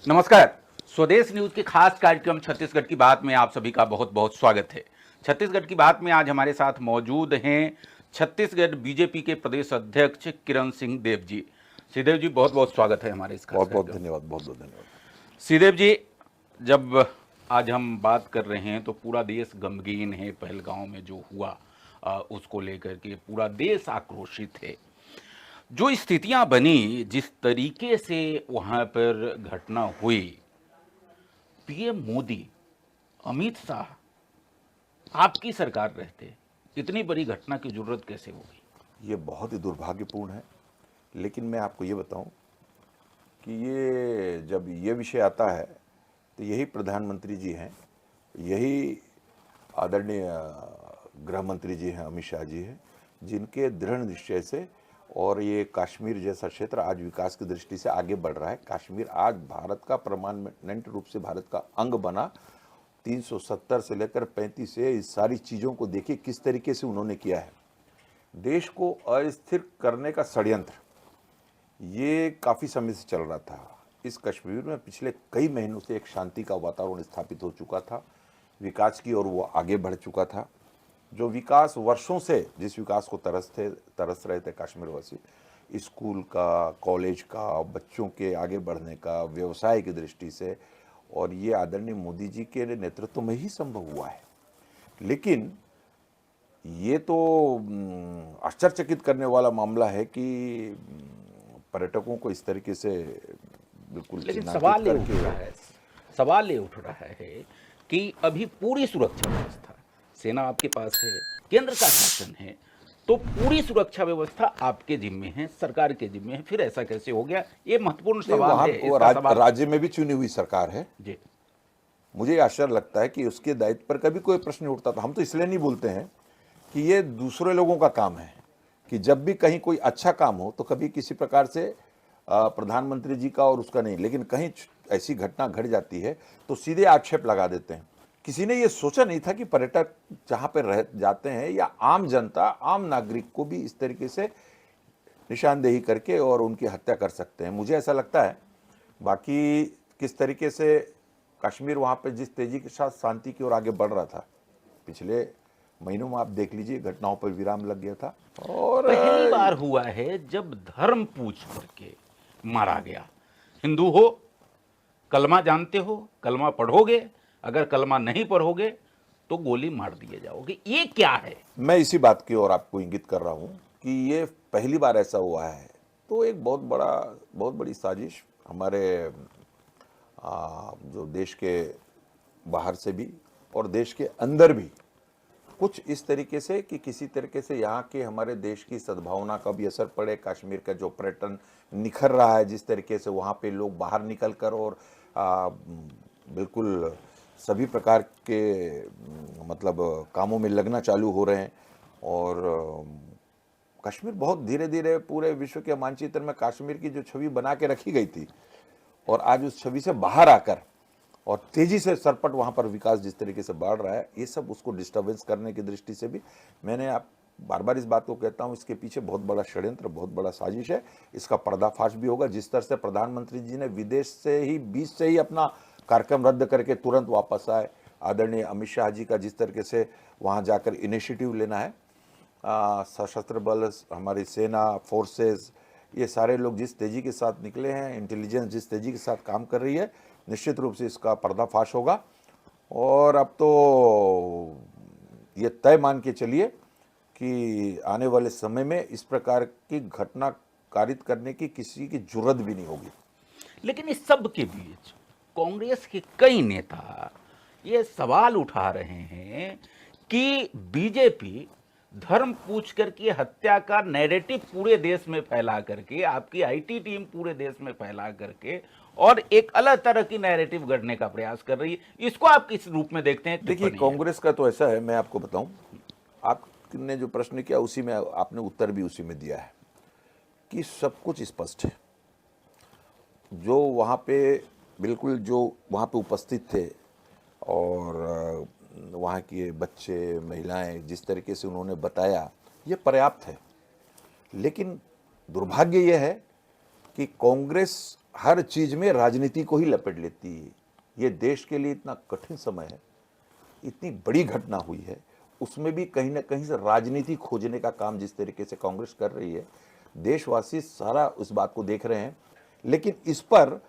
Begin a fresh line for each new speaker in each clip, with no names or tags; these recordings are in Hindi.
नमस्कार। स्वदेश न्यूज के खास कार्यक्रम छत्तीसगढ़ की बात में आप सभी का बहुत बहुत स्वागत है। छत्तीसगढ़ की बात में आज हमारे साथ मौजूद हैं छत्तीसगढ़ बीजेपी के प्रदेश अध्यक्ष किरण सिंह देव जी। श्रीदेव जी, बहुत बहुत स्वागत है हमारे इस खास
बहुत बहुत
कार्यक्रम।
धन्यवाद, बहुत बहुत धन्यवाद।
श्रीदेव जी, जब आज हम बात कर रहे हैं तो पूरा देश गमगीन है। पहलगांव में जो हुआ उसको लेकर के पूरा देश आक्रोशित है। जो स्थितियां बनी, जिस तरीके से वहां पर घटना हुई, पीएम मोदी, अमित शाह, आपकी सरकार रहते इतनी बड़ी घटना की जरूरत कैसे हो गई?
ये बहुत ही दुर्भाग्यपूर्ण है, लेकिन मैं आपको ये बताऊं कि ये जब ये विषय आता है तो यही प्रधानमंत्री जी हैं, यही आदरणीय गृह मंत्री जी हैं, अमित शाह जी हैं, जिनके दृढ़ निश्चय से और ये कश्मीर जैसा क्षेत्र आज विकास की दृष्टि से आगे बढ़ रहा है। कश्मीर आज भारत का परमानेंट रूप से भारत का अंग बना। 370 से लेकर 35 से इस सारी चीज़ों को देखिए किस तरीके से उन्होंने किया है। देश को अस्थिर करने का षड्यंत्र ये काफ़ी समय से चल रहा था। इस कश्मीर में पिछले कई महीनों से एक शांति का वातावरण स्थापित हो चुका था, विकास की ओर वो आगे बढ़ चुका था। जो विकास वर्षों से जिस विकास को तरस रहे थे कश्मीरवासी, स्कूल का, कॉलेज का, बच्चों के आगे बढ़ने का, व्यवसाय की दृष्टि से, और ये आदरणीय मोदी जी के नेतृत्व में ही संभव हुआ है। लेकिन ये तो आश्चर्यचकित करने वाला मामला है कि पर्यटकों को इस तरीके से बिल्कुल
लेकिन सवाल ये उठ रहा है कि अभी पूरी सुरक्षा व्यवस्था, सेना आपके पास है, केंद्र का शासन है, तो पूरी सुरक्षा व्यवस्था आपके जिम्मे है, सरकार के जिम्मे है, फिर ऐसा कैसे हो गया? ये महत्वपूर्ण सवाल है।
राज्य में भी चुनी हुई सरकार है
जी।
मुझे आश्चर्य लगता है कि उसके दायित्व पर कभी कोई प्रश्न नहीं उठता था। हम तो इसलिए नहीं बोलते हैं कि ये दूसरे लोगों का काम है, कि जब भी कहीं कोई अच्छा काम हो तो कभी किसी प्रकार से प्रधानमंत्री जी का और उसका नहीं, लेकिन कहीं ऐसी घटना घट जाती है तो सीधे आक्षेप लगा देते हैं। किसी ने ये सोचा नहीं था कि पर्यटक जहाँ पर रह जाते हैं या आम जनता, आम नागरिक को भी इस तरीके से निशानदेही करके और उनकी हत्या कर सकते हैं। मुझे ऐसा लगता है। बाकी किस तरीके से कश्मीर वहाँ पे जिस तेजी के साथ शांति की ओर आगे बढ़ रहा था, पिछले महीनों में आप देख लीजिए घटनाओं पर विराम लग गया था। और
पहली बार हुआ है जब धर्म पूछ करके मारा गया। हिंदू हो, कलमा जानते हो, कलमा पढ़ोगे, अगर कलमा नहीं पढ़ोगे तो गोली मार दिए जाओगे। ये क्या है?
मैं इसी बात की ओर आपको इंगित कर रहा हूं कि ये पहली बार ऐसा हुआ है, तो एक बहुत बड़ी साजिश हमारे जो देश के बाहर से भी और देश के अंदर भी कुछ इस तरीके से कि किसी तरीके से यहाँ के हमारे देश की सद्भावना का भी असर पड़े। कश्मीर का जो पर्यटन निखर रहा है, जिस तरीके से वहाँ पे लोग बाहर निकल कर और बिल्कुल सभी प्रकार के मतलब कामों में लगना चालू हो रहे हैं, और कश्मीर बहुत धीरे धीरे पूरे विश्व के मानचित्र में कश्मीर की जो छवि बना के रखी गई थी, और आज उस छवि से बाहर आकर और तेजी से सरपट वहाँ पर विकास जिस तरीके से बढ़ रहा है, ये सब उसको डिस्टर्बेंस करने की दृष्टि से भी मैंने आप बार बार इस बात को कहता हूँ, इसके पीछे बहुत बड़ा षड्यंत्र, बहुत बड़ा साजिश है। इसका पर्दाफाश भी होगा। जिस तरह से प्रधानमंत्री जी ने विदेश से ही, बीच से ही अपना कार्यक्रम रद्द करके तुरंत वापस आए, आदरणीय अमित शाह जी का जिस तरीके से वहाँ जाकर इनिशिएटिव लेना है, सशस्त्र बल, हमारी सेना, फोर्सेस, ये सारे लोग जिस तेजी के साथ निकले हैं, इंटेलिजेंस जिस तेजी के साथ काम कर रही है, निश्चित रूप से इसका पर्दाफाश होगा। और अब तो ये तय मान के चलिए कि आने वाले समय में इस प्रकार की घटना कारित करने की किसी की जुर्रत भी नहीं होगी।
लेकिन इस सब के बीच कांग्रेस के कई नेता ये सवाल उठा रहे हैं कि बीजेपी धर्म पूछ करके हत्या का नैरेटिव पूरे देश में फैला करके, आपकी आईटी टीम पूरे देश में फैला करके और एक अलग तरह की नैरेटिव गढ़ने का प्रयास कर रही है। इसको आप किस रूप में देखते हैं?
देखिए, कांग्रेस का तो ऐसा है, मैं आपको बताऊं, आपने जो प्रश्न किया उसी में आपने उत्तर भी उसी में दिया है कि सब कुछ स्पष्ट है। जो वहाँ पे बिल्कुल जो वहाँ पे उपस्थित थे और वहाँ के बच्चे, महिलाएं, जिस तरीके से उन्होंने बताया, ये पर्याप्त है। लेकिन दुर्भाग्य यह है कि कांग्रेस हर चीज में राजनीति को ही लपेट लेती है। ये देश के लिए इतना कठिन समय है, इतनी बड़ी घटना हुई है, उसमें भी कहीं ना कहीं से राजनीति खोजने का काम जिस तरीके से कांग्रेस कर रही है, देशवासी सारा उस बात को देख रहे हैं। लेकिन इस पर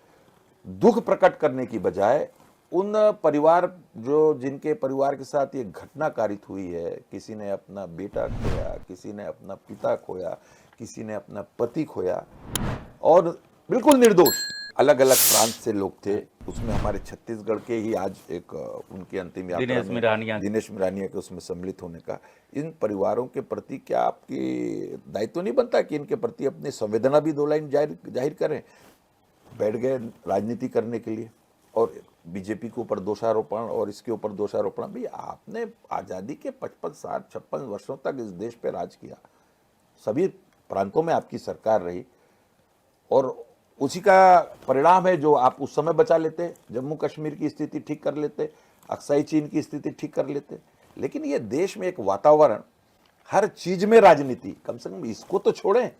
दुख प्रकट करने की बजाय उन परिवार जो जिनके परिवार के साथ ये घटना कारित हुई है, किसी ने अपना बेटा खोया, किसी ने अपना पिता खोया, किसी ने अपना पति खोया, और बिल्कुल निर्दोष अलग अलग प्रांत से लोग थे। उसमें हमारे छत्तीसगढ़ के ही आज एक उनकी अंतिम यात्रा
दिनेश
में मिरानिया के उसमें सम्मिलित होने का, इन परिवारों के प्रति क्या आपकी दायित्व नहीं बनता कि इनके प्रति अपनी संवेदना भी दो लाइन जाहिर करें? बैठ गए राजनीति करने के लिए और बीजेपी के ऊपर दोषारोपण और इसके ऊपर दोषारोपण। भाई आपने आज़ादी के 55 60 56 वर्षों तक इस देश पे राज किया, सभी प्रांतों में आपकी सरकार रही, और उसी का परिणाम है जो आप उस समय बचा लेते, जम्मू कश्मीर की स्थिति ठीक कर लेते, अक्साई चीन की स्थिति ठीक कर लेते। लेकिन ये देश में एक वातावरण, हर चीज में राजनीति, कम से कम इसको तो छोड़ें,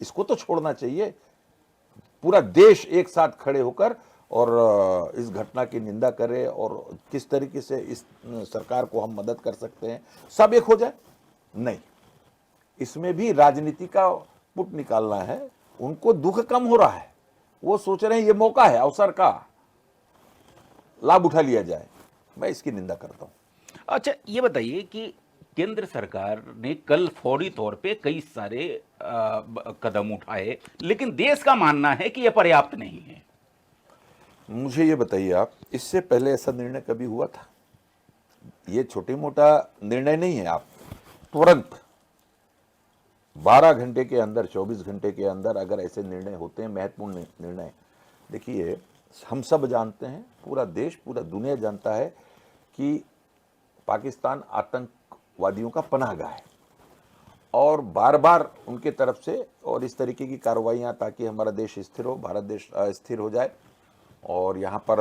इसको तो छोड़ना चाहिए। पूरा देश एक साथ खड़े होकर और इस घटना की निंदा करे और किस तरीके से इस सरकार को हम मदद कर सकते हैं, सब एक हो जाए। नहीं, इसमें भी राजनीति का पुट निकालना है। उनको दुख कम हो रहा है, वो सोच रहे हैं ये मौका है, अवसर का लाभ उठा लिया जाए। मैं इसकी निंदा करता हूं।
अच्छा, ये बताइए कि केंद्र सरकार ने कल फौरी तौर पे कई सारे कदम उठाए, लेकिन देश का मानना है कि यह पर्याप्त नहीं है।
मुझे ये बताइए आप, इससे पहले ऐसा निर्णय कभी हुआ था? ये छोटे मोटा निर्णय नहीं है। आप तुरंत 12 घंटे के अंदर, 24 घंटे के अंदर अगर ऐसे निर्णय होते हैं, महत्वपूर्ण निर्णय, देखिए हम सब जानते हैं, पूरा देश पूरा दुनिया जानता है कि पाकिस्तान आतंकवादियों का पनाहगाह है, और बार बार उनके तरफ से और इस तरीके की कार्रवाइयाँ ताकि हमारा देश स्थिर हो, भारत देश अस्थिर हो जाए, और यहाँ पर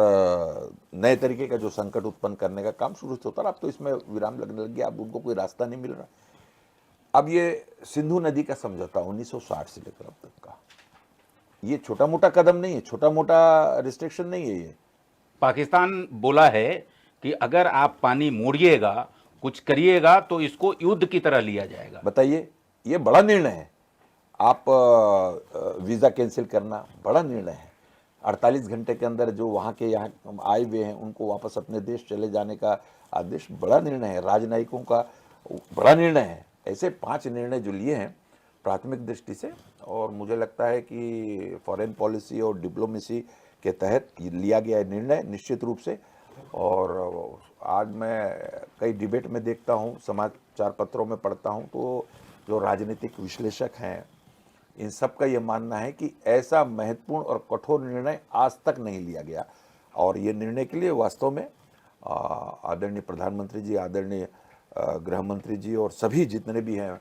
नए तरीके का जो संकट उत्पन्न करने का काम शुरू से होता है। अब तो इसमें विराम लगने लग गया, अब उनको कोई रास्ता नहीं मिल रहा। अब ये सिंधु नदी का समझौता 1960 से लेकर अब तक का, ये छोटा मोटा कदम नहीं है, छोटा मोटा रिस्ट्रिक्शन नहीं है। ये
पाकिस्तान बोला है कि अगर आप पानी मोड़िएगा, कुछ करिएगा, तो इसको युद्ध की तरह लिया जाएगा।
बताइए, ये बड़ा निर्णय है। आप वीजा कैंसिल करना बड़ा निर्णय है। 48 घंटे के अंदर जो वहाँ के यहाँ आए हुए हैं उनको वापस अपने देश चले जाने का आदेश बड़ा निर्णय है। राजनयिकों का बड़ा निर्णय है। ऐसे 5 निर्णय जो लिए हैं प्राथमिक दृष्टि से, और मुझे लगता है कि फॉरेन पॉलिसी और डिप्लोमेसी के तहत लिया गया है निर्णय निश्चित रूप से। और आज मैं कई डिबेट में देखता हूँ, समाचार पत्रों में पढ़ता हूँ, तो जो राजनीतिक विश्लेषक हैं इन सब का ये मानना है कि ऐसा महत्वपूर्ण और कठोर निर्णय आज तक नहीं लिया गया। और ये निर्णय के लिए वास्तव में आदरणीय प्रधानमंत्री जी, आदरणीय गृह मंत्री जी और सभी जितने भी हैं,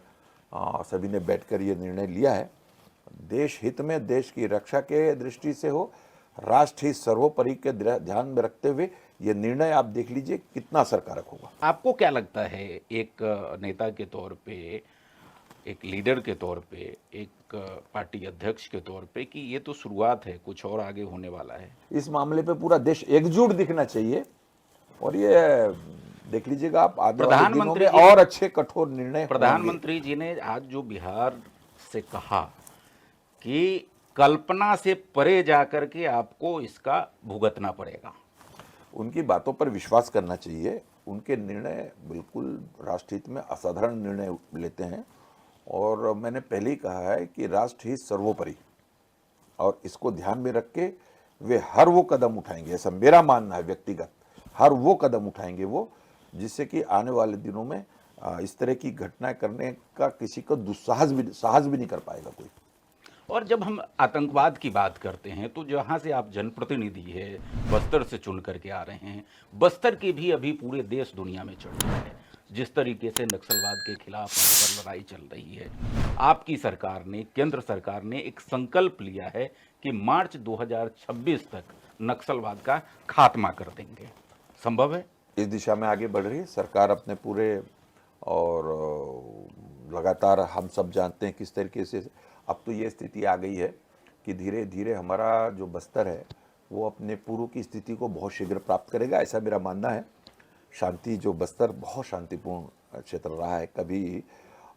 सभी ने बैठकर ये निर्णय लिया है। देश हित में, देश की रक्षा के दृष्टि से हो, राष्ट्र हित सर्वोपरि के ध्यान में रखते हुए ये निर्णय आप देख लीजिए कितना असरकारक होगा।
आपको क्या लगता है, एक नेता के तौर पे, एक लीडर के तौर पे, एक पार्टी अध्यक्ष के तौर पे, कि ये तो शुरुआत है, कुछ और आगे होने वाला है?
इस मामले पे पूरा देश एकजुट दिखना चाहिए, और ये देख लीजिएगा आप आगे वाले दिनों में और अच्छे कठोर निर्णय।
प्रधानमंत्री जी ने आज जो बिहार से कहा कि कल्पना से परे जाकर के आपको इसका भुगतना पड़ेगा,
उनकी बातों पर विश्वास करना चाहिए। उनके निर्णय बिल्कुल राष्ट्र हित में असाधारण निर्णय लेते हैं, और मैंने पहले ही कहा है कि राष्ट्र हित सर्वोपरि, और इसको ध्यान में रख के वे हर वो कदम उठाएंगे, ऐसा मेरा मानना है व्यक्तिगत, हर वो कदम उठाएंगे वो, जिससे कि आने वाले दिनों में इस तरह की घटनाएं करने का किसी को साहस भी नहीं कर पाएगा कोई।
और जब हम आतंकवाद की बात करते हैं तो जहाँ से आप जनप्रतिनिधि है, बस्तर से चुन करके आ रहे हैं, बस्तर की भी अभी पूरे देश दुनिया में चल रही है। जिस तरीके से नक्सलवाद के खिलाफ वहाँ पर लड़ाई चल रही है, आपकी सरकार ने, केंद्र सरकार ने एक संकल्प लिया है कि मार्च 2026 तक नक्सलवाद का खात्मा कर देंगे। संभव है?
इस दिशा में आगे बढ़ रही है सरकार अपने पूरे, और लगातार हम सब जानते हैं किस तरीके से अब तो ये स्थिति आ गई है कि धीरे धीरे हमारा जो बस्तर है वो अपने पूर्व की स्थिति को बहुत शीघ्र प्राप्त करेगा, ऐसा मेरा मानना है। शांति जो बस्तर बहुत शांतिपूर्ण क्षेत्र रहा है कभी,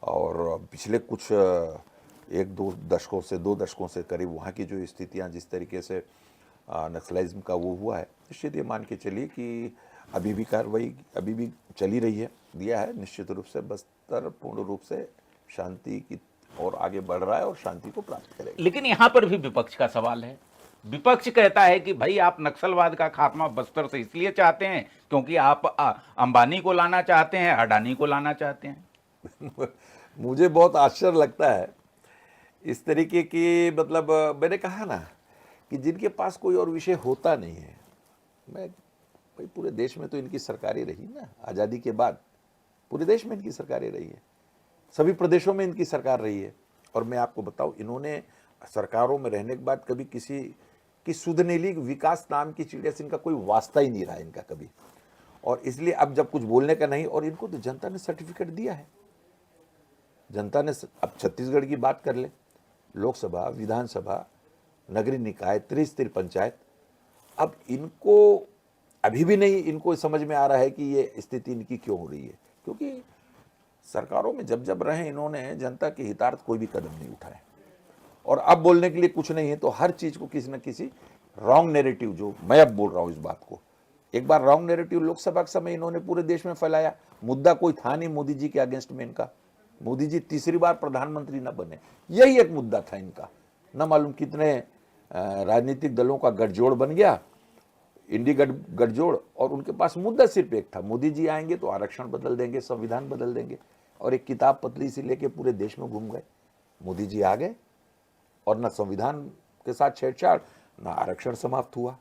और पिछले कुछ एक दो दशकों से करीब वहाँ की जो स्थितियाँ जिस तरीके से नक्सलाइज्म का वो हुआ है, निश्चित ये मान के चलिए कि अभी भी कार्रवाई अभी भी चली रही है, दिया है। निश्चित रूप से बस्तर पूर्ण रूप से शांति की और आगे बढ़ रहा है और शांति को प्राप्त करेगा।
लेकिन यहाँ पर भी विपक्ष का सवाल है। विपक्ष कहता है कि भाई आप नक्सलवाद का खात्मा बस्तर से इसलिए चाहते हैं क्योंकि आप अंबानी को लाना चाहते हैं, अडानी को लाना चाहते हैं।
मुझे बहुत आश्चर्य लगता है इस तरीके की, मतलब मैंने कहा ना कि जिनके पास कोई और विषय होता नहीं है। मैं भाई पूरे देश में तो इनकी सरकारें रही ना, आज़ादी के बाद पूरे देश में इनकी सरकारें रही है, सभी प्रदेशों में इनकी सरकार रही है। और मैं आपको बताऊं, इन्होंने सरकारों में रहने के बाद कभी किसी की सुध नहीं ली। विकास नाम की चिड़िया से इनका कोई वास्ता ही नहीं रहा इनका कभी, और इसलिए अब जब कुछ बोलने का नहीं, और इनको तो जनता ने सर्टिफिकेट दिया है। जनता ने, अब छत्तीसगढ़ की बात कर ले, लोकसभा, विधानसभा, नगरीय निकाय, त्रिस्तरीय पंचायत, अब इनको अभी भी नहीं इनको समझ में आ रहा है कि ये स्थिति इनकी क्यों हो रही है, क्योंकि सरकारों में जब जब रहे इन्होंने जनता के हितार्थ कोई भी कदम नहीं उठाए। और अब बोलने के लिए कुछ नहीं है तो हर चीज को किसी न किसी रॉन्ग नैरेटिव, जो मैं अब बोल रहा हूं इस बात को, एक बार रॉन्ग नैरेटिव लोकसभा के समय इन्होंने पूरे देश में फैलाया। मुद्दा कोई था नहीं मोदी जी के अगेंस्ट में इनका, मोदी जी तीसरी बार प्रधानमंत्री न बने, यही एक मुद्दा था इनका। न मालूम कितने राजनीतिक दलों का गठजोड़ बन गया, इंडी गठजोड़, और उनके पास मुद्दा सिर्फ एक था, मोदी जी आएंगे तो आरक्षण बदल देंगे, संविधान बदल देंगे, और एक किताब पतली सी लेके पूरे देश में घूम गए। मोदी जी आ गए और न संविधान के साथ छेड़छाड़, न आरक्षण समाप्त हुआ।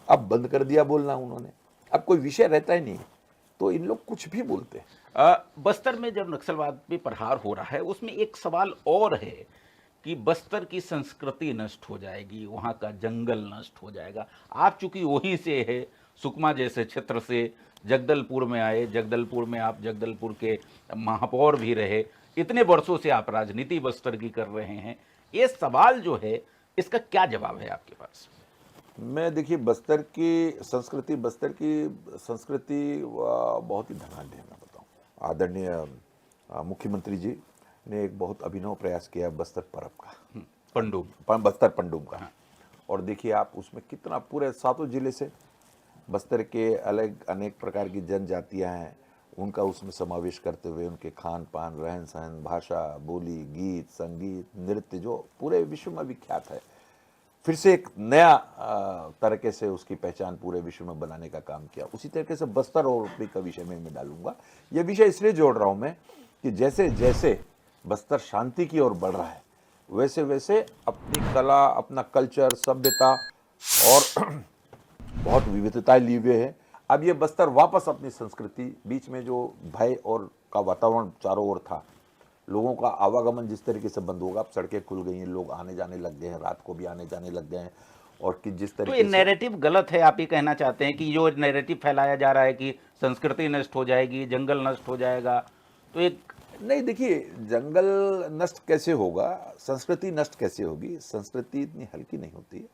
अब बंद कर दिया बोलना उन्होंने, अब कोई विषय रहता ही नहीं, तो इन लोग कुछ भी बोलते हैं।
बस्तर में जब नक्सलवाद पे प्रहार हो रहा है उसमें एक सवाल और है कि बस्तर की संस्कृति नष्ट हो जाएगी, वहाँ का जंगल नष्ट हो जाएगा। आप चूंकि वहीं से है, सुकमा जैसे क्षेत्र से जगदलपुर में आए, जगदलपुर में आप जगदलपुर के महापौर भी रहे, इतने वर्षों से आप राजनीति बस्तर की कर रहे हैं, ये सवाल जो है इसका क्या जवाब है आपके पास?
मैं देखिए बस्तर की संस्कृति बहुत ही धनाढ्य है। मैं बताऊं, आदरणीय मुख्यमंत्री जी ने एक बहुत अभिनव प्रयास किया बस्तर पर्व का, बस्तर पंडुम का।
हाँ।
और देखिए आप उसमें कितना, पूरे 7 जिले से बस्तर के अलग अनेक प्रकार की जनजातियां हैं, उनका उसमें समावेश करते हुए उनके खान पान, रहन सहन, भाषा, बोली, गीत, संगीत, नृत्य जो पूरे विश्व में विख्यात है, फिर से एक नया तरीके से उसकी पहचान पूरे विश्व में बनाने का काम किया। उसी तरीके से बस्तर और का विषय में मैं डालूंगा। यह विषय इसलिए जोड़ रहा हूं मैं कि जैसे जैसे बस्तर शांति की ओर बढ़ रहा है, वैसे वैसे अपनी कला, अपना कल्चर, सभ्यता और बहुत विविधताएं लिए हुए है। अब ये बस्तर वापस अपनी संस्कृति, बीच में जो भय और का वातावरण चारों ओर था, लोगों का आवागमन जिस तरीके से बंद होगा, अब सड़कें खुल गई हैं, लोग आने जाने लग गए हैं, रात को भी आने जाने लग गए हैं, और कि जिस
तो
तरीके
ये नैरेटिव गलत है, आप ये कहना चाहते हैं कि जो नैरेटिव फैलाया जा रहा है कि संस्कृति नष्ट हो जाएगी, जंगल नष्ट हो जाएगा, तो एक
नहीं, देखिए जंगल नष्ट कैसे होगा, संस्कृति नष्ट कैसे होगी? संस्कृति इतनी हल्की नहीं होती है,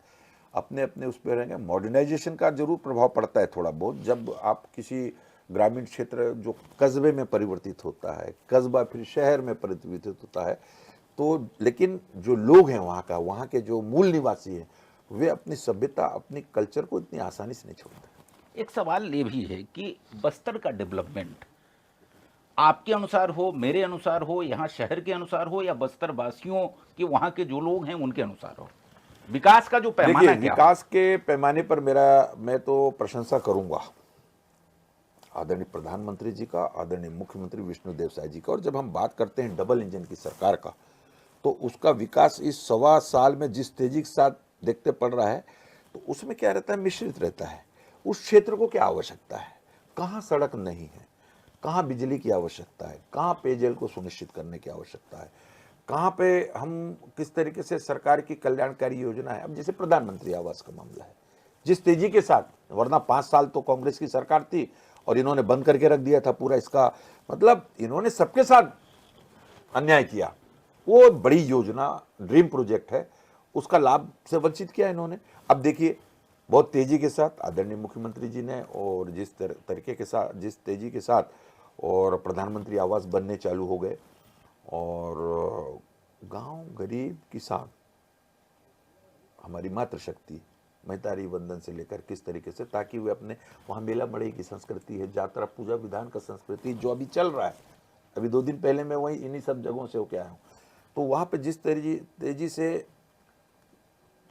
अपने अपने उस पर रहेंगे। मॉडर्नाइजेशन का जरूर प्रभाव पड़ता है थोड़ा बहुत, जब आप किसी ग्रामीण क्षेत्र जो कस्बे में परिवर्तित होता है, कस्बा फिर शहर में परिवर्तित होता है, तो लेकिन जो लोग हैं वहाँ के जो मूल निवासी हैं, वे अपनी सभ्यता, अपनी कल्चर को इतनी आसानी से नहीं छोड़ते।
एक सवाल ये भी है कि बस्तर का डेवलपमेंट आपके अनुसार हो, मेरे अनुसार हो, यहाँ शहर के अनुसार हो, या बस्तर वासियों के, वहाँ के जो लोग हैं उनके अनुसार हो, विकास का जो पैमाना क्या
विकास के पैमाने पर मैं तो प्रशंसा करूंगा आदरणीय प्रधानमंत्री जी का, आदरणीय मुख्यमंत्री विष्णुदेव साय जी का। और जब हम बात करते हैं डबल इंजन की सरकार का, तो उसका विकास इस 1.25 साल में जिस तेजी के साथ देखते पड़ रहा है, तो उसमें क्या रहता है, मिश्रित रहता है। उस क्षेत्र को क्या आवश्यकता है, कहाँ सड़क नहीं है, कहाँ बिजली की आवश्यकता है, कहाँ पेयजल को सुनिश्चित करने की आवश्यकता है, कहाँ पे हम किस तरीके से सरकार की कल्याणकारी योजना है। अब जैसे प्रधानमंत्री आवास का मामला है, जिस तेजी के साथ, वरना 5 साल तो कांग्रेस की सरकार थी और इन्होंने बंद करके रख दिया था पूरा, इसका मतलब इन्होंने सबके साथ अन्याय किया। वो बड़ी योजना, ड्रीम प्रोजेक्ट है, उसका लाभ से वंचित किया इन्होंने। अब देखिए, बहुत तेजी के साथ आदरणीय मुख्यमंत्री जी ने, और जिस तरीके के साथ, जिस तेजी के साथ और प्रधानमंत्री आवास बनने चालू हो गए, और गांव, गरीब, किसान, हमारी मातृशक्ति, मैतारी वंदन से लेकर किस तरीके से, ताकि वे अपने, वहाँ मेला मड़ई की संस्कृति है, जात्रा पूजा विधान का संस्कृति जो अभी चल रहा है, अभी 2 दिन पहले मैं वहीं इन्हीं सब जगहों से होके आया हूँ, तो वहाँ पे जिस तेजी से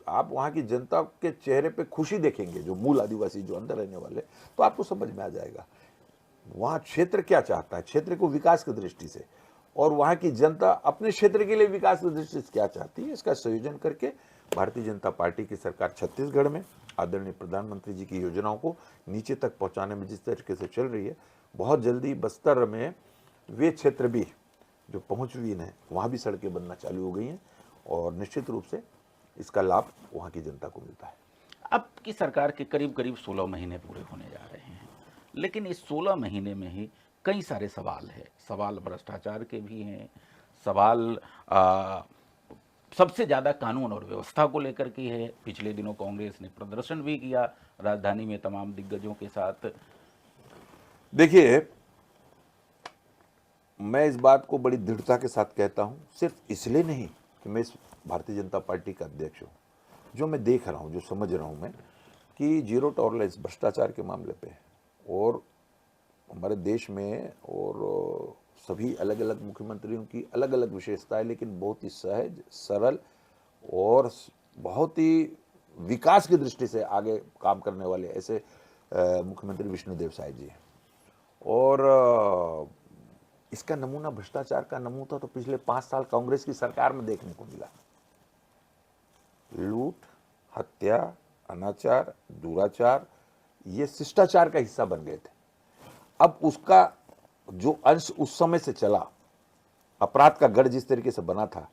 आप वहाँ की जनता के चेहरे पे खुशी देखेंगे, जो मूल आदिवासी जो अंदर रहने वाले, तो आपको समझ में आ जाएगा वहाँ क्षेत्र क्या चाहता है, क्षेत्र को विकास की दृष्टि से, और वहाँ की जनता अपने क्षेत्र के लिए विकास की दृष्टि से क्या चाहती है। इसका संयोजन करके भारतीय जनता पार्टी की सरकार छत्तीसगढ़ में आदरणीय प्रधानमंत्री जी की योजनाओं को नीचे तक पहुँचाने में जिस तरीके से चल रही है, बहुत जल्दी बस्तर में वे क्षेत्र भी जो पहुँचवीन है, वहाँ भी सड़कें बनना चालू हो गई हैं, और निश्चित रूप से इसका लाभ वहाँ की जनता को मिलता है।
अब की सरकार के करीब करीब 16 महीने पूरे होने जा रहे हैं, लेकिन इस 16 महीने में ही कई सारे सवाल है। सवाल भ्रष्टाचार के भी हैं, सवाल सबसे ज़्यादा कानून और व्यवस्था को लेकर के है। पिछले दिनों कांग्रेस ने प्रदर्शन भी किया राजधानी में तमाम दिग्गजों के साथ।
देखिए, मैं इस बात को बड़ी दृढ़ता के साथ कहता हूं, सिर्फ इसलिए नहीं कि मैं इस भारतीय जनता पार्टी का अध्यक्ष हूं, जो मैं देख रहा हूं, जो समझ रहा हूं मैं, कि जीरो टॉलरेंस भ्रष्टाचार के मामले पे, और हमारे देश में और सभी अलग अलग मुख्यमंत्रियों की अलग अलग विशेषता है, लेकिन बहुत ही सहज, सरल और बहुत ही विकास की दृष्टि से आगे काम करने वाले ऐसे मुख्यमंत्री विष्णुदेव साय जी हैं। और इसका नमूना, भ्रष्टाचार का नमूना तो पिछले 5 साल कांग्रेस की सरकार में देखने को मिला। लूट, हत्या, अनाचार, दुराचार, ये शिष्टाचार का हिस्सा बन गए थे। अब उसका जो अंश उस समय से चला, अपराध का गढ़ जिस तरीके से बना था,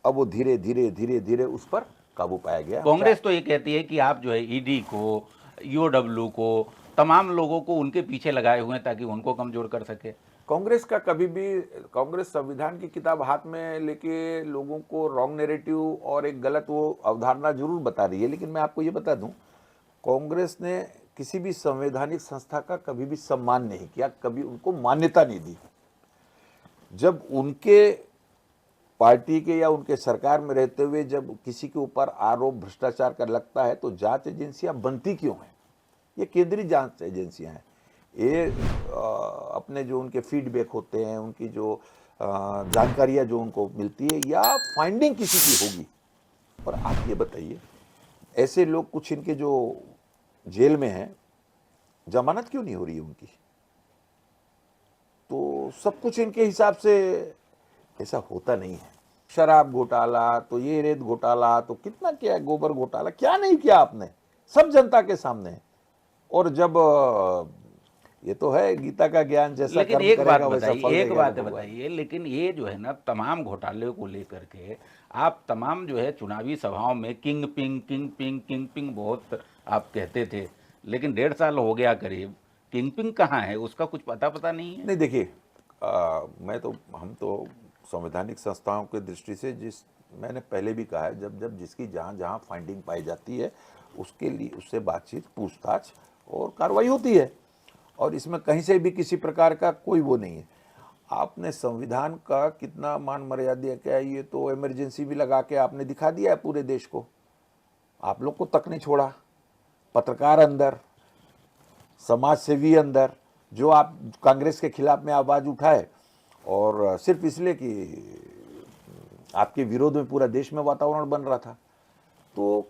अब वो धीरे धीरे धीरे धीरे उस पर काबू पाया गया।
कांग्रेस तो ये कहती है कि आप जो है ईडी को, ईओडब्ल्यू को, तमाम लोगों को उनके पीछे लगाए हुए हैं ताकि उनको कमजोर कर सके।
कांग्रेस का कभी भी, कांग्रेस संविधान की किताब हाथ में लेके लोगों को रॉन्ग नैरेटिव और एक गलत वो अवधारणा जरूर बता रही है, लेकिन मैं आपको ये बता दूं, कांग्रेस ने किसी भी संवैधानिक संस्था का कभी भी सम्मान नहीं किया, कभी उनको मान्यता नहीं दी। जब उनके पार्टी के या उनके सरकार में रहते हुए जब किसी के ऊपर आरोप भ्रष्टाचार का लगता है, तो जांच एजेंसियां बनती क्यों हैं? ये केंद्रीय जांच एजेंसियां हैं। ये अपने जो उनके फीडबैक होते हैं, उनकी जो जानकारियां जो उनको मिलती है, या फाइंडिंग किसी की होगी। और आप ये बताइए, ऐसे लोग कुछ इनके जो जेल में हैं, जमानत क्यों नहीं हो रही है उनकी? तो सब कुछ इनके हिसाब से ऐसा होता नहीं है। शराब घोटाला, तो ये रेत घोटाला, तो कितना किया, गोबर घोटाला, क्या नहीं किया आपने, सब जनता के सामने है। और जब ये तो है गीता का ज्ञान, जैसा
लेकिन
कर्म
एक बात
करेगा वैसा फल
बताइए, एक
देगा
बात
भगवान।
बताइए, लेकिन ये जो है ना तमाम घोटाले को लेकर के आप तमाम जो है चुनावी सभाओं में किंग पिंग बहुत आप कहते थे, लेकिन 1.5 साल हो गया करीब, किंग पिंग कहाँ है, उसका कुछ पता नहीं है।
नहीं, देखिए, हम तो संवैधानिक संस्थाओं की दृष्टि से, जिस मैंने पहले भी कहा है, जब जब जिसकी जहाँ जहाँ फाइंडिंग पाई जाती है, उसके लिए उससे बातचीत, पूछताछ और कार्रवाई होती है, और इसमें कहीं से भी किसी प्रकार का कोई वो नहीं है। आपने संविधान का कितना मान मर्यादा क्या है, ये तो इमरजेंसी भी लगा के आपने दिखा दिया है पूरे देश को। आप लोग को तक नहीं छोड़ा, पत्रकार अंदर, समाज सेवी अंदर, जो आप कांग्रेस के खिलाफ में आवाज उठाए, और सिर्फ इसलिए कि आपके विरोध में पूरा देश में वातावरण बन रहा था। तो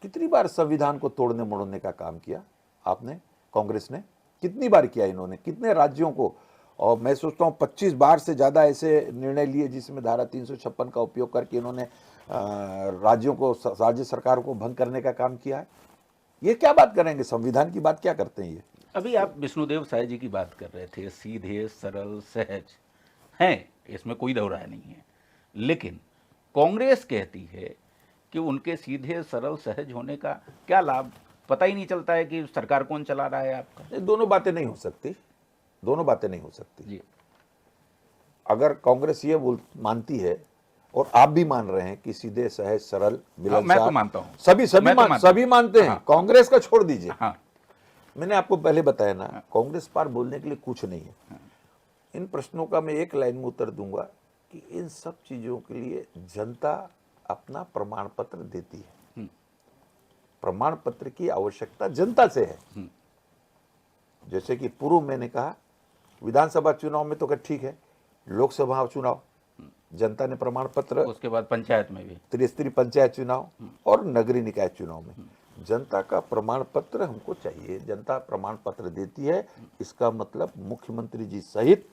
कितनी बार संविधान को तोड़ने मरोड़ने का काम किया आपने, कांग्रेस ने कितनी बार किया, इन्होंने कितने राज्यों को, और मैं सोचता हूँ 25 बार से ज़्यादा ऐसे निर्णय लिए जिसमें धारा 356 का उपयोग करके इन्होंने राज्यों को, राज्य सरकार को भंग करने का काम किया है। ये क्या बात करेंगे, संविधान की बात क्या करते हैं ये?
अभी आप विष्णुदेव साय जी की बात कर रहे थे, सीधे सरल सहज हैं, इसमें कोई दो राय नहीं है, लेकिन कांग्रेस कहती है कि उनके सीधे सरल सहज होने का क्या लाभ, पता ही नहीं चलता है कि सरकार कौन चला रहा है आपका।
दोनों बातें नहीं हो सकती, दोनों बातें नहीं हो सकती
जी।
अगर कांग्रेस ये मानती है और आप भी मान रहे हैं कि सीधे सहज सरल
मैं तो
मिलनसार,
मानता हूं।
सभी सभी
मैं तो मानता हूं।
सभी मानते हैं।
हाँ।
कांग्रेस का छोड़ दीजिए,
हाँ।
मैंने आपको पहले बताया ना, कांग्रेस पार बोलने के लिए कुछ नहीं है। इन प्रश्नों का मैं एक लाइन में उत्तर दूंगा कि इन सब चीजों के लिए जनता अपना प्रमाण पत्र देती है। प्रमाण पत्र की आवश्यकता जनता से है। जैसे कि पूर्व मैंने कहा, विधानसभा चुनाव में तो कहा ठीक है, लोकसभा चुनाव जनता ने प्रमाण पत्र,
उसके बाद पंचायत में भी,
त्रिस्तरीय पंचायत चुनाव और नगरीय निकाय चुनाव में जनता का प्रमाण पत्र हमको चाहिए। जनता प्रमाण पत्र देती है, इसका मतलब मुख्यमंत्री जी सहित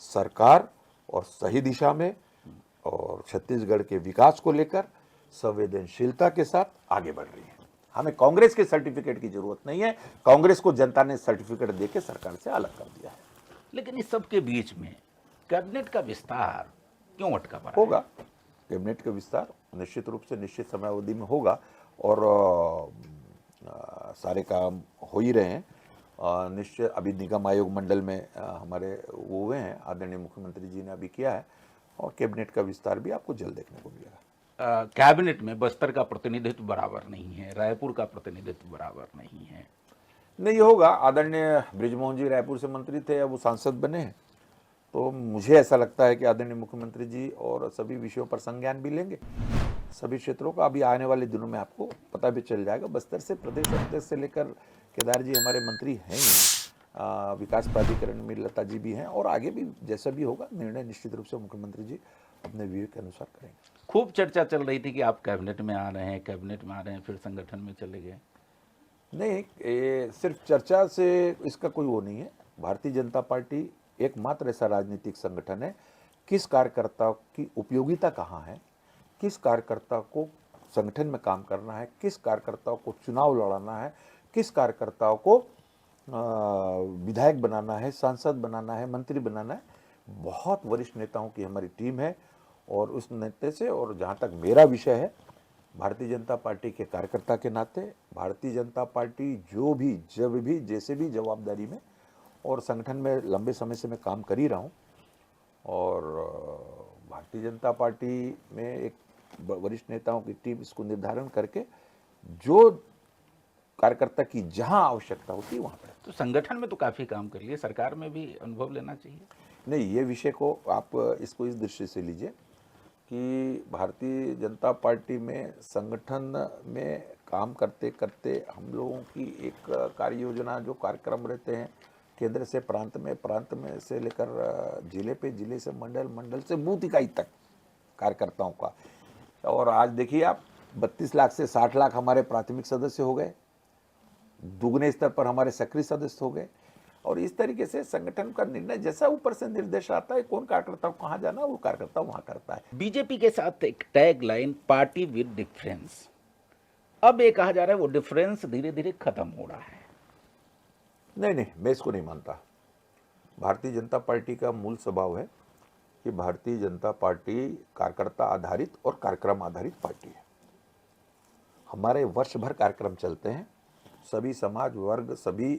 सरकार और सही दिशा में और छत्तीसगढ़ के विकास को लेकर संवेदनशीलता के साथ आगे बढ़ रही है। हमें कांग्रेस के सर्टिफिकेट की जरूरत नहीं है। कांग्रेस को जनता ने सर्टिफिकेट देकर सरकार से अलग कर दिया है।
लेकिन इस सब के बीच में कैबिनेट का विस्तार क्यों अटका पड़ा है?
होगा कैबिनेट का विस्तार, निश्चित रूप से निश्चित समयावधि में होगा और सारे काम हो ही रहे हैं। निश्चय अभी निगम आयोग मंडल में हमारे वो हुए हैं, आदरणीय मुख्यमंत्री जी ने अभी किया है और कैबिनेट का विस्तार भी आपको जल्द देखने को मिलेगा।
कैबिनेट में बस्तर का प्रतिनिधित्व बराबर नहीं है, रायपुर का प्रतिनिधित्व बराबर नहीं है।
नहीं होगा, आदरणीय बृजमोहन जी रायपुर से मंत्री थे, अब वो सांसद बने हैं, तो मुझे ऐसा लगता है कि आदरणीय मुख्यमंत्री जी और सभी विषयों पर संज्ञान भी लेंगे, सभी क्षेत्रों का। अभी आने वाले दिनों में आपको पता भी चल जाएगा। बस्तर से प्रदेश अध्यक्ष से लेकर केदार जी हमारे मंत्री हैं ही, विकास प्राधिकरण में लता जी भी हैं और आगे भी जैसा भी होगा निर्णय निश्चित रूप से मुख्यमंत्री जी अपने विवेक के अनुसार करेंगे।
खूब चर्चा चल रही थी कि आप कैबिनेट में आ रहे हैं, कैबिनेट में आ रहे हैं, फिर संगठन में चले गए।
नहीं, ये सिर्फ चर्चा से इसका कोई वो नहीं है। भारतीय जनता पार्टी एकमात्र ऐसा राजनीतिक संगठन है, किस कार्यकर्ता की उपयोगिता कहाँ है, किस कार्यकर्ता को संगठन में काम करना है, किस कार्यकर्ताओं को चुनाव लड़ाना है, किस कार्यकर्ताओं को विधायक बनाना है, सांसद बनाना है, मंत्री बनाना है। बहुत वरिष्ठ नेताओं की हमारी टीम है और उस नेता से, और जहाँ तक मेरा विषय है, भारतीय जनता पार्टी के कार्यकर्ता के नाते भारतीय जनता पार्टी जो भी जब भी जैसे भी जवाबदारी में और संगठन में लंबे समय से मैं काम कर ही रहा हूँ और भारतीय जनता पार्टी में एक वरिष्ठ नेताओं की टीम इसको निर्धारण करके जो कार्यकर्ता की जहां आवश्यकता होती है वहां पर।
तो संगठन में तो काफी काम कर लिए, सरकार में भी अनुभव लेना चाहिए।
नहीं, ये विषय को आप इसको इस दृष्टि से लीजिए कि भारतीय जनता पार्टी में संगठन में काम करते करते हम लोगों की एक कार्य योजना, जो कार्यक्रम रहते हैं केंद्र से प्रांत में से लेकर जिले पे, जिले से मंडल, मंडल से बूथ इकाई तक कार्यकर्ताओं का। और आज देखिए आप 32 लाख से 60 लाख हमारे प्राथमिक सदस्य हो गए, दुगने स्तर पर हमारे सक्रिय सदस्य हो गए। और इस तरीके से संगठन का निर्णय जैसा ऊपर से निर्देश आता है, कौन कार्यकर्ता को कहाँ जाना, वो कार्यकर्ता वहां करता है।
बीजेपी के साथ एक tag line, party with difference, अब ये कहा जा रहा है वो डिफरेंस धीरे धीरे खत्म हो रहा है।
नहीं, मैं इसको नहीं मानता। भारतीय जनता पार्टी का मूल स्वभाव है कि भारतीय जनता पार्टी कार्यकर्ता आधारित और कार्यक्रम आधारित पार्टी है। हमारे वर्ष भर कार्यक्रम चलते हैं, सभी समाज वर्ग, सभी,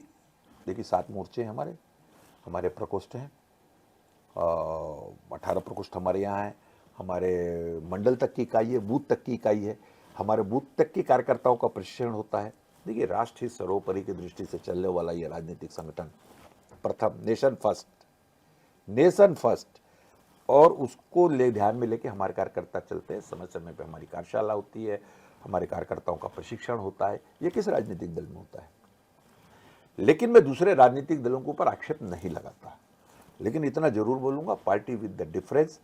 देखिए 7 मोर्चे हैं हमारे प्रकोष्ठ हैं, 18 प्रकोष्ठ हमारे यहाँ हैं, हमारे मंडल तक की इकाई है, बूथ तक की इकाई है, हमारे बूथ तक के कार्यकर्ताओं का प्रशिक्षण होता है। देखिए, राष्ट्र हित सर्वोपरि की दृष्टि से चलने वाला ये राजनीतिक संगठन, प्रथम नेशन फर्स्ट, और उसको ले ध्यान में लेके हमारे कार्यकर्ता चलते हैं। समय समय पे हमारी कार्यशाला होती है, हमारे कार्यकर्ताओं का प्रशिक्षण होता है। ये किस राजनीतिक दल में होता है? लेकिन मैं दूसरे राजनीतिक दलों के ऊपर आक्षेप नहीं लगाता, लेकिन इतना जरूर बोलूंगा, पार्टी विद द डिफरेंस,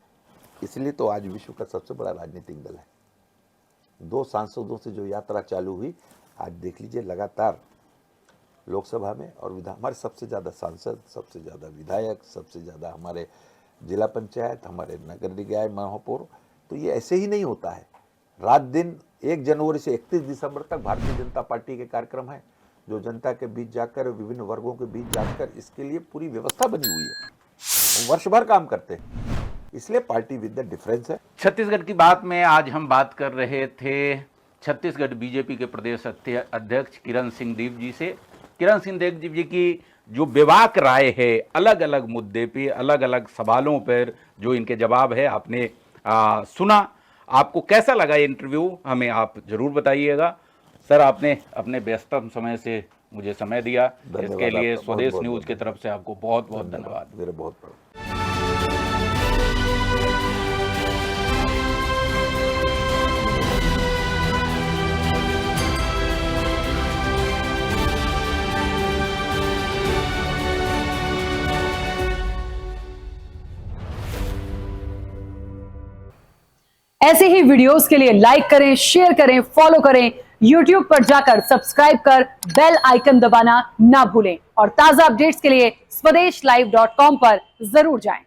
इसलिए तो आज विश्व का सबसे बड़ा राजनीतिक दल है। 2 सांसदों से जो यात्रा चालू हुई, आज देख लीजिए लगातार लोकसभा में और विधान, हमारे सबसे ज़्यादा सांसद, सबसे ज़्यादा विधायक, सबसे ज़्यादा हमारे जिला पंचायत, हमारे नगर निकाय महापौर। तो ये ऐसे ही नहीं होता है। रात दिन 1 जनवरी से 31 दिसंबर तक भारतीय जनता पार्टी के कार्यक्रम है, जो जनता के बीच जाकर, विभिन्न वर्गों के बीच जाकर, इसके लिए पूरी व्यवस्था बनी हुई है। वर्ष भर काम करते हैं, इसलिए पार्टी विद द डिफरेंस है।
छत्तीसगढ़ की बात में आज हम बात कर रहे थे छत्तीसगढ़ बीजेपी के प्रदेश अध्यक्ष किरण सिंह देव जी से। किरण सिंह देव जी की जो बेबाक राय है, अलग अलग मुद्दे पे, अलग अलग सवालों पर जो इनके जवाब है, आपने सुना। आपको कैसा लगा ये इंटरव्यू हमें आप जरूर बताइएगा। सर, आपने अपने व्यस्तम समय से मुझे समय दिया, इसके लिए स्वदेश न्यूज की तरफ से आपको बहुत बहुत धन्यवाद।
मेरे बहुत बड़ा।
ऐसे ही वीडियोस के लिए लाइक करें, शेयर करें, फॉलो करें। YouTube पर जाकर सब्सक्राइब कर बेल आइकन दबाना ना भूलें और ताजा अपडेट्स के लिए swedeshlive.com पर जरूर जाएं।